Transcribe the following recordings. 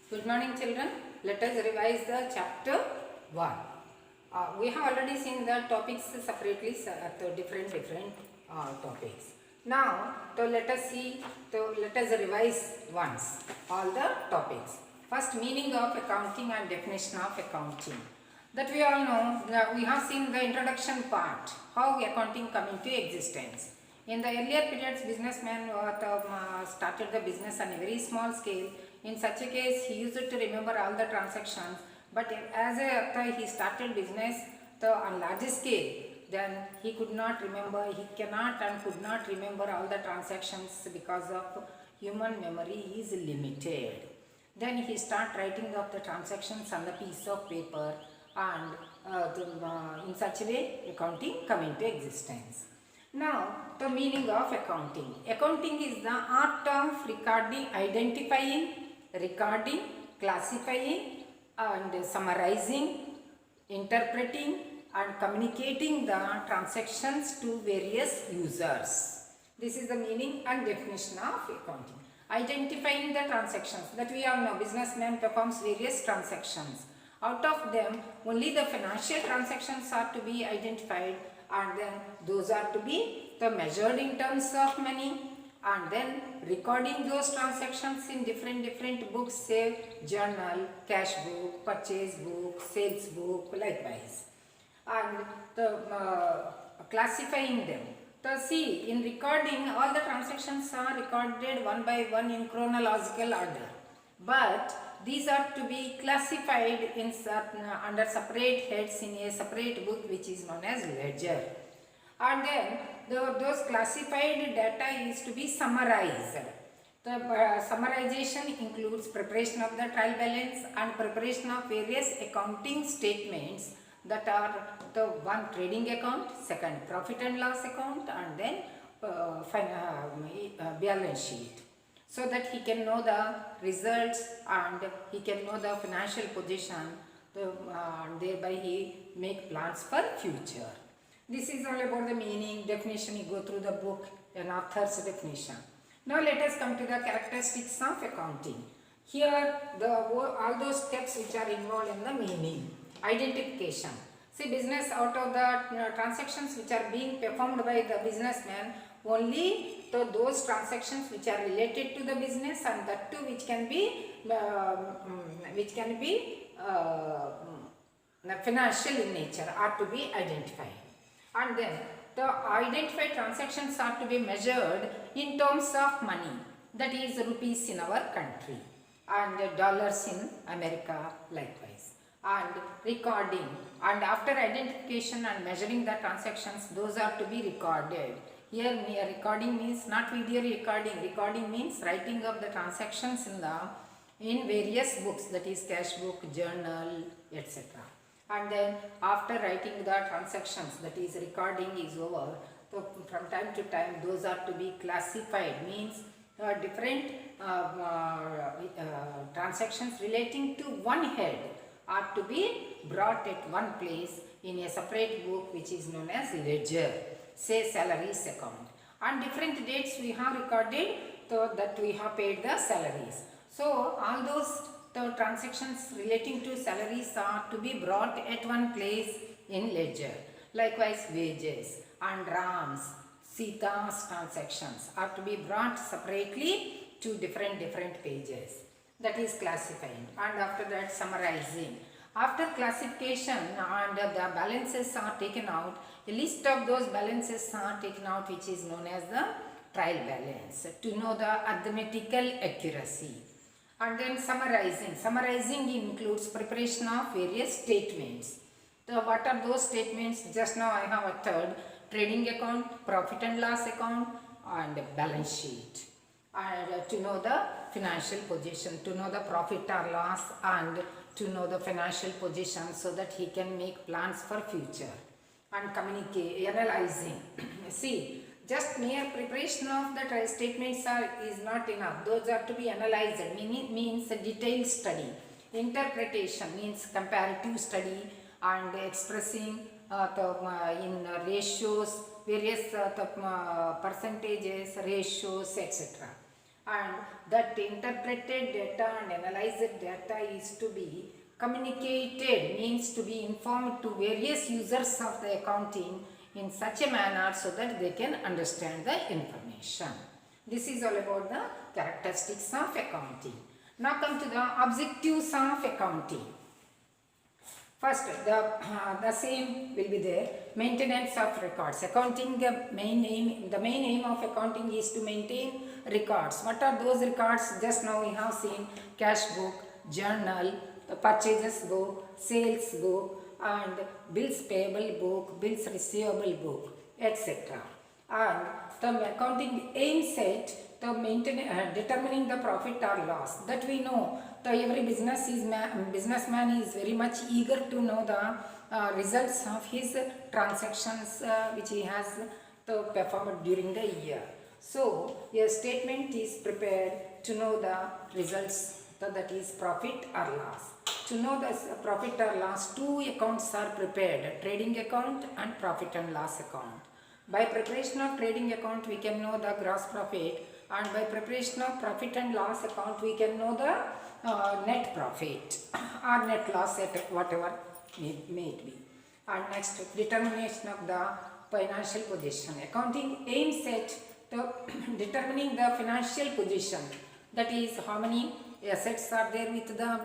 Good morning children. Let us revise the chapter 1. We have already seen the topics separately, the different topics. Now let us revise once all the topics. First, meaning of accounting and definition of accounting. That we all know, we have seen the introduction part, how accounting come into existence. In the earlier periods, businessmen started the business on a very small scale. In such a case, he used to remember all the transactions. But after he started business on larger scale, then he could not remember, he cannot and could not remember all the transactions because of human memory is limited. Then he start writing up the transactions on the piece of paper, and in such a way accounting come into existence. Now, the meaning of accounting. Accounting is the art of recording, identifying, recording, classifying and summarizing, interpreting and communicating the transactions to various users. This is the meaning and definition of accounting. Identifying the transactions, that we all know businessman performs various transactions. Out of them, only the financial transactions are to be identified, and then those are to be measured in terms of money, and then recording those transactions in different books, say journal, cash book, purchase book, sales book, likewise, and classifying them. See, in recording, all the transactions are recorded one by one in chronological order, but these are to be classified in under separate heads in a separate book which is known as ledger. And then those classified data is to be summarized. The summarization includes preparation of the trial balance and preparation of various accounting statements, that are the one trading account, second profit and loss account, and then balance sheet, so that he can know the results and he can know the financial position, thereby he make plans for future. This is all about the meaning, definition. You go through the book, an author's definition. Now let us come to the characteristics of accounting. Here all those steps which are involved in the meaning. Identification. See, business, out of the transactions which are being performed by the businessman, only those transactions which are related to the business, and that too which can be financial in nature, are to be identified. And then the identified transactions are to be measured in terms of money, that is rupees in our country and dollars in America, likewise. And recording, and after identification and measuring the transactions, those are to be recorded. Here recording means not video recording. Recording means writing of the transactions in various books, that is cash book, journal, etc. And then after writing the transactions, that is recording is over, so from time to time those are to be classified, means different transactions relating to one head are to be brought at one place in a separate book which is known as ledger, say salaries account. On different dates we have recorded so that we have paid the salaries. So all those transactions relating to salaries are to be brought at one place in ledger. Likewise, wages and RAMs, Sita's transactions are to be brought separately to different pages. That is classifying, and after that summarizing. After classification and the balances are taken out, a list of those balances are taken out which is known as the trial balance, to know the arithmetical accuracy. And then summarizing. Summarizing includes preparation of various statements. What are those statements? Just now I have a third: trading account, profit and loss account, and balance sheet. And to know the financial position, to know the profit or loss, and to know the financial position, so that he can make plans for future. And communicate, analyzing. See, just mere preparation of the statements is not enough. Those are to be analyzed, means a detailed study. Interpretation means comparative study and expressing in ratios, various percentages, ratios, etc. and that interpreted data and analyzed data is to be communicated, means to be informed to various users of the accounting in such a manner so that they can understand the information. This is all about the characteristics of accounting. Now come to the objectives of accounting. First, the same will be there. Maintenance of records. Accounting, the main aim of accounting is to maintain records. What are those records? Just now we have seen cash book, journal, the purchases book, sales book, and bills payable book, bills receivable book, etc. And the accounting aims at the determining the profit or loss. That we know. So every businessman is very much eager to know the results of his transactions which he has performed during the year. So a statement is prepared to know the results, that is profit or loss. To know the profit or loss, two accounts are prepared, trading account and profit and loss account. By preparation of trading account we can know the gross profit, and by preparation of profit and loss account we can know the net profit or net loss at whatever may it be. And next, determination of the financial position. Accounting aims at determining the financial position, that is how many assets are there with the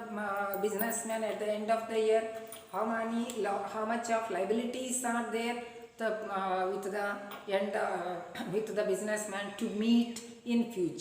businessman at the end of the year, how much of liabilities are there with the businessman to meet in future.